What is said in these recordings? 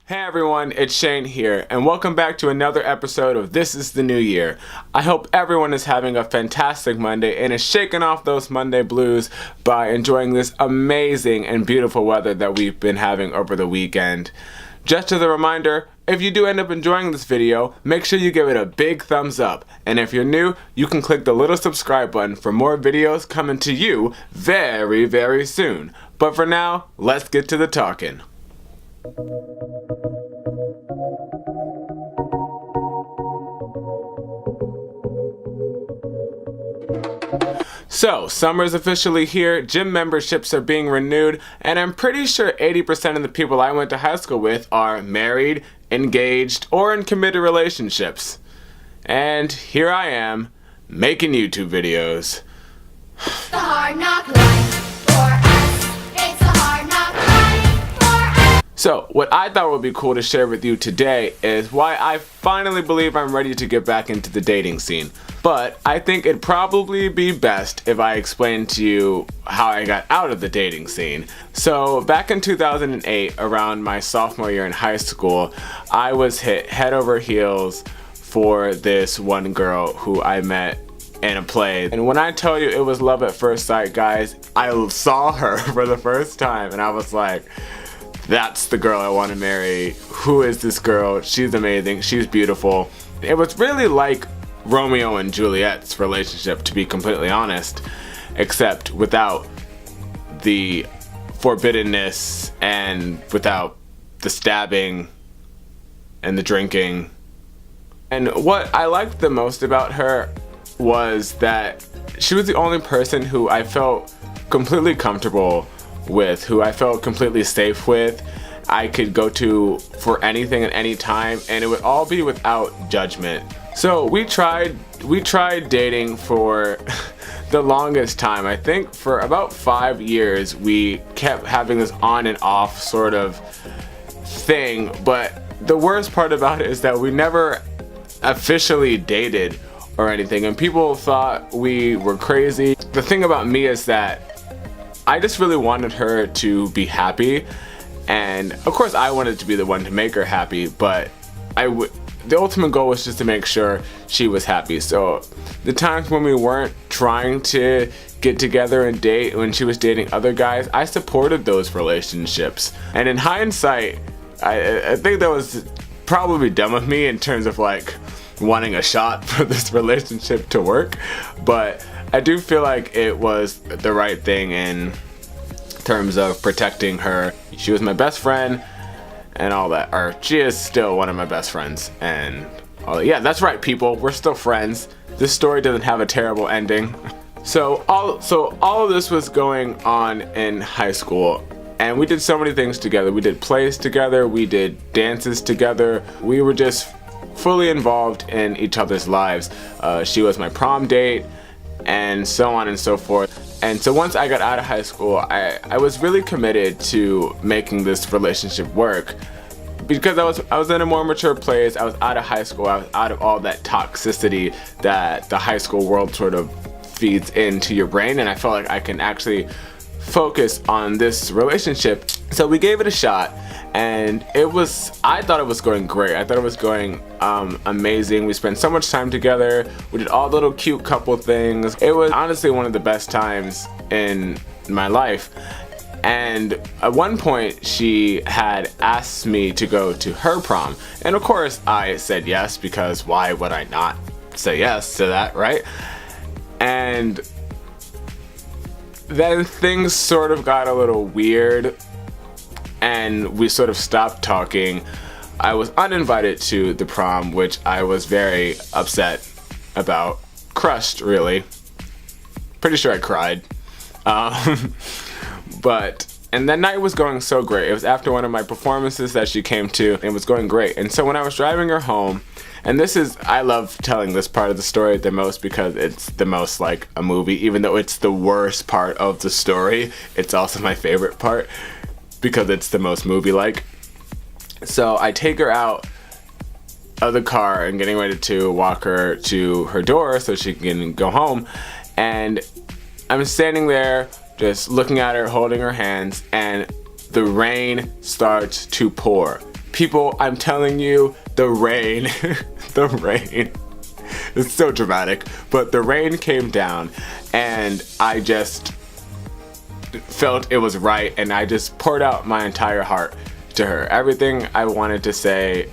Hey everyone, it's Shane here, and welcome back to another episode of This is the New Year. I hope everyone is having a fantastic Monday and is shaking off those Monday blues by enjoying this amazing and beautiful weather that we've been having over the weekend. Just as a reminder, if you do end up enjoying this video, make sure you give it a big thumbs up. And if you're new, you can click the little subscribe button for more videos coming to you very, very soon. But for now, let's get to the talking. So, summer's officially here, gym memberships are being renewed, and I'm pretty sure 80% of the people I went to high school with are married, engaged, or in committed relationships. And here I am, making YouTube videos. The hard knock life for us. It's a hard knock life for us. So, what I thought would be cool to share with you today is why I finally believe I'm ready to get back into the dating scene. But I think it'd probably be best if I explained to you how I got out of the dating scene. So back in 2008, around my sophomore year in high school, I was hit head over heels for this one girl who I met in a play. And when I tell you it was love at first sight, guys, I saw her for the first time and I was like, that's the girl I want to marry. Who is this girl? She's amazing. She's beautiful. It was really like Romeo and Juliet's relationship, to be completely honest, except without the forbiddenness and without the stabbing and the drinking. And what I liked the most about her was that she was the only person who I felt completely comfortable with, who I felt completely safe with. I could go to for anything at any time, and it would all be without judgment. So we tried dating for the longest time. I think for about 5 years we kept having this on and off sort of thing, but the worst part about it is that we never officially dated or anything, and people thought we were crazy. The thing about me is that I just really wanted her to be happy, and of course I wanted to be the one to make her happy, but the ultimate goal was just to make sure she was happy. So the times when we weren't trying to get together and date, when she was dating other guys, I supported those relationships. And in hindsight, I think that was probably dumb of me in terms of like wanting a shot for this relationship to work, but I do feel like it was the right thing in terms of protecting her. She was my best friend and all that, or she is still one of my best friends and all that. Yeah, that's right, people, we're still friends. This story doesn't have a terrible ending. So all of this was going on in high school, and we did so many things together. We did plays together, we did dances together, we were just fully involved in each other's lives. She was my prom date, and so on and so forth. And so once I got out of high school, I was really committed to making this relationship work, because I was in a more mature place. I was out of high school. I was out of all that toxicity that the high school world sort of feeds into your brain, and I felt like I can actually focus on this relationship. So we gave it a shot, and I thought it was going great. I thought it was going amazing. We spent so much time together. We did all the little cute couple things. It was honestly one of the best times in my life. And at one point she had asked me to go to her prom, and of course I said yes, because why would I not say yes to that, right? And then things sort of got a little weird, and we sort of stopped talking. I was uninvited to the prom, which I was very upset about. Crushed, really. Pretty sure I cried. And that night was going so great. It was after one of my performances that she came to, and it was going great. And so when I was driving her home, and I love telling this part of the story the most because it's the most like a movie. Even though it's the worst part of the story, it's also my favorite part because it's the most movie-like. So I take her out of the car and getting ready to walk her to her door so she can go home, and I'm standing there just looking at her, holding her hands, and the rain starts to pour. People, I'm telling you, the rain, the rain. It's so dramatic, but the rain came down and I just felt it was right, and I just poured out my entire heart to her. Everything I wanted to say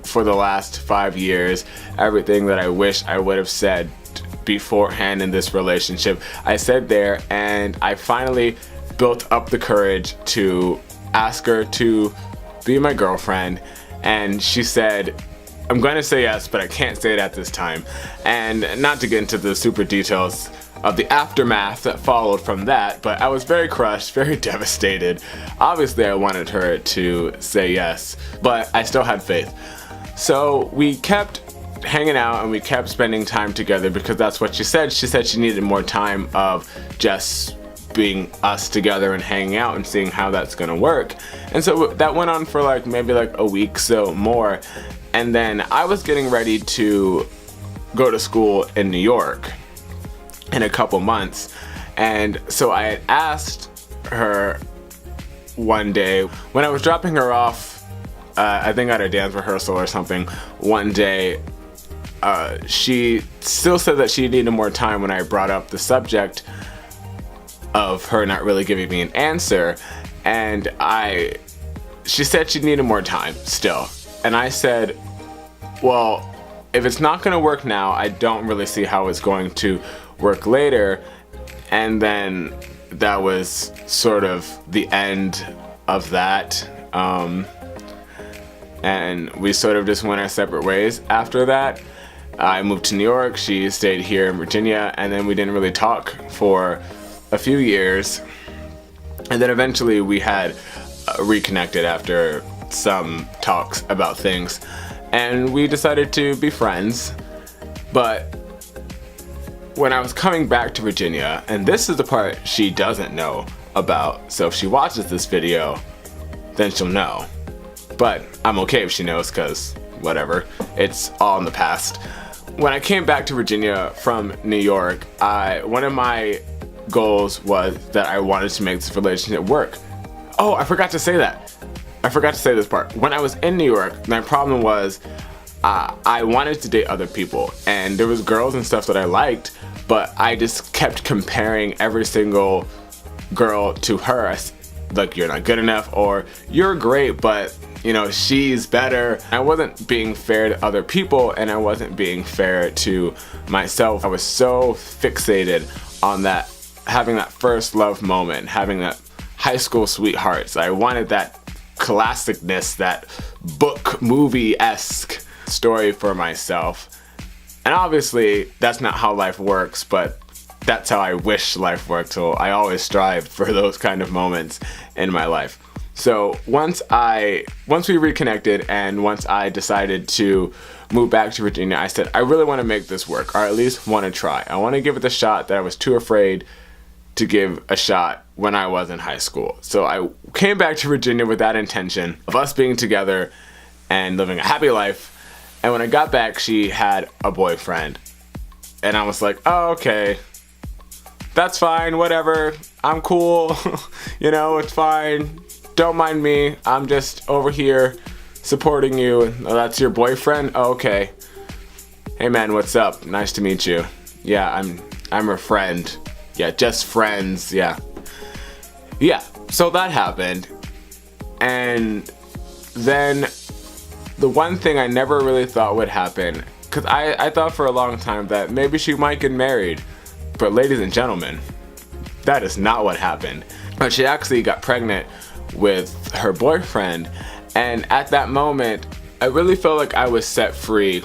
for the last 5 years, everything that I wish I would have said beforehand in this relationship, I said there, and I finally built up the courage to ask her to be my girlfriend. And she said, I'm going to say yes, but I can't say it at this time. And not to get into the super details of the aftermath that followed from that, but I was very crushed, very devastated. Obviously, I wanted her to say yes, but I still had faith. So we kept hanging out and we kept spending time together because that's what she said. She said she needed more time of just being us together and hanging out and seeing how that's gonna work. And so that went on for maybe a week, so more. And then I was getting ready to go to school in New York in a couple months. And so I had asked her one day when I was dropping her off, I think at a dance rehearsal or something, one day, she still said that she needed more time when I brought up the subject of her not really giving me an answer. And she said she needed more time still. And I said, well, if it's not gonna work now, I don't really see how it's going to work later. And then that was sort of the end of that. And we sort of just went our separate ways after that. I moved to New York, she stayed here in Virginia, and then we didn't really talk for a few years. And then eventually we had reconnected after some talks about things, and we decided to be friends. But when I was coming back to Virginia, and this is the part she doesn't know about, so if she watches this video, then she'll know. But I'm okay if she knows, because whatever, it's all in the past. When I came back to Virginia from New York, one of my goals was that I wanted to make this relationship work. Oh, I forgot to say that. I forgot to say this part. When I was in New York, my problem was I wanted to date other people, and there was girls and stuff that I liked, but I just kept comparing every single girl to her. Like, you're not good enough, or you're great, but she's better. I wasn't being fair to other people, and I wasn't being fair to myself. I was so fixated on that, having that first love moment, having that high school sweethearts. I wanted that classicness, that book movie-esque story for myself. And obviously, that's not how life works, but that's how I wish life worked. So I always strived for those kind of moments in my life. So once we reconnected, and once I decided to move back to Virginia, I said, I really want to make this work, or at least want to try. I want to give it the shot that I was too afraid to give a shot when I was in high school. So I came back to Virginia with that intention of us being together and living a happy life. And when I got back, she had a boyfriend. And I was like, oh, okay, that's fine, whatever. I'm cool. It's fine. Don't mind me. I'm just over here supporting you. Oh, that's your boyfriend? Oh, okay. Hey man, what's up? Nice to meet you. Yeah, I'm her friend. Yeah, just friends. Yeah. So that happened. And then the one thing I never really thought would happen, because I thought for a long time that maybe she might get married. But ladies and gentlemen, that is not what happened. But she actually got pregnant with her boyfriend. And at that moment, I really felt like I was set free,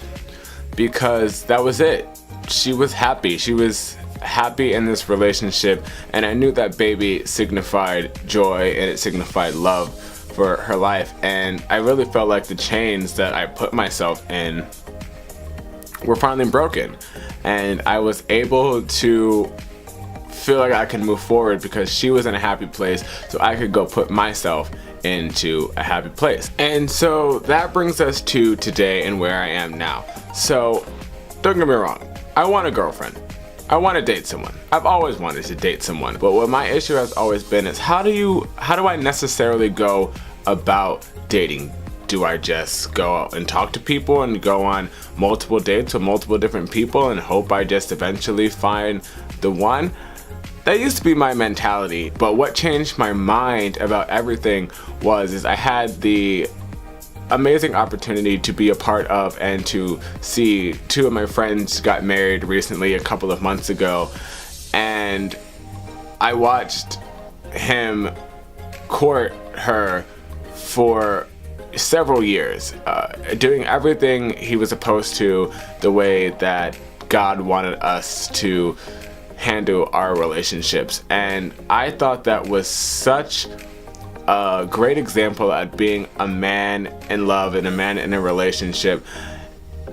because that was it. She was happy. She was happy in this relationship, and I knew that baby signified joy and it signified love for her life. And I really felt like the chains that I put myself in were finally broken, and I was able to feel like I could move forward because she was in a happy place, so I could go put myself into a happy place. And so that brings us to today and where I am now. So don't get me wrong, I want a girlfriend. I want to date someone. I've always wanted to date someone. But what my issue has always been is how do I necessarily go about dating do I just go out and talk to people and go on multiple dates with multiple different people and hope I just eventually find the one? That used to be my mentality, but what changed my mind about everything is I had the amazing opportunity to be a part of and to see two of my friends got married recently a couple of months ago, and I watched him court her for several years, doing everything he was supposed to, the way that God wanted us to handle our relationships. And I thought that was such a great example at being a man in love and a man in a relationship,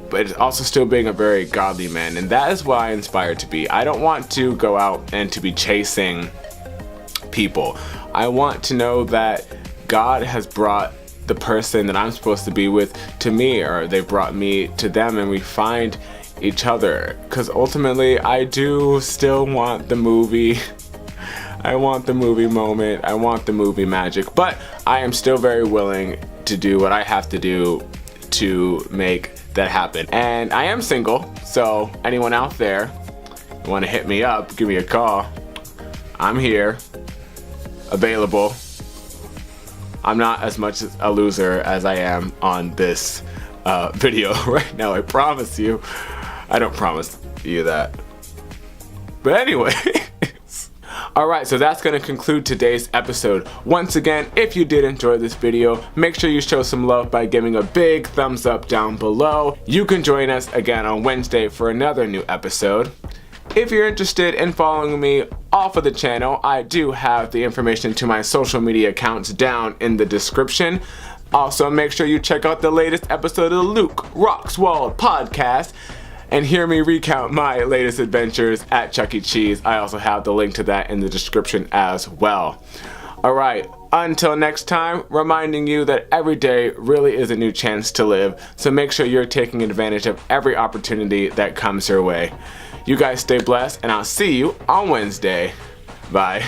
but it's also still being a very godly man. And that is what I inspire to be. I don't want to go out and to be chasing people. I want to know that God has brought the person that I'm supposed to be with to me, or they brought me to them, and we find each other. Because ultimately, I do still want the movie. I want the movie moment. I want the movie magic. But I am still very willing to do what I have to do to make that happen. And I am single, so anyone out there want to hit me up, give me a call. I'm here, available. I'm not as much a loser as I am on this video right now, I promise you. I don't promise you that. But anyway, alright, so that's going to conclude today's episode. Once again, if you did enjoy this video, make sure you show some love by giving a big thumbs up down below. You can join us again on Wednesday for another new episode. If you're interested in following me off of the channel, I do have the information to my social media accounts down in the description. Also, make sure you check out the latest episode of the Luke Roxwald podcast and hear me recount my latest adventures at Chuck E. Cheese. I also have the link to that in the description as well. Alright, until next time, reminding you that every day really is a new chance to live, so make sure you're taking advantage of every opportunity that comes your way. You guys stay blessed, and I'll see you on Wednesday. Bye.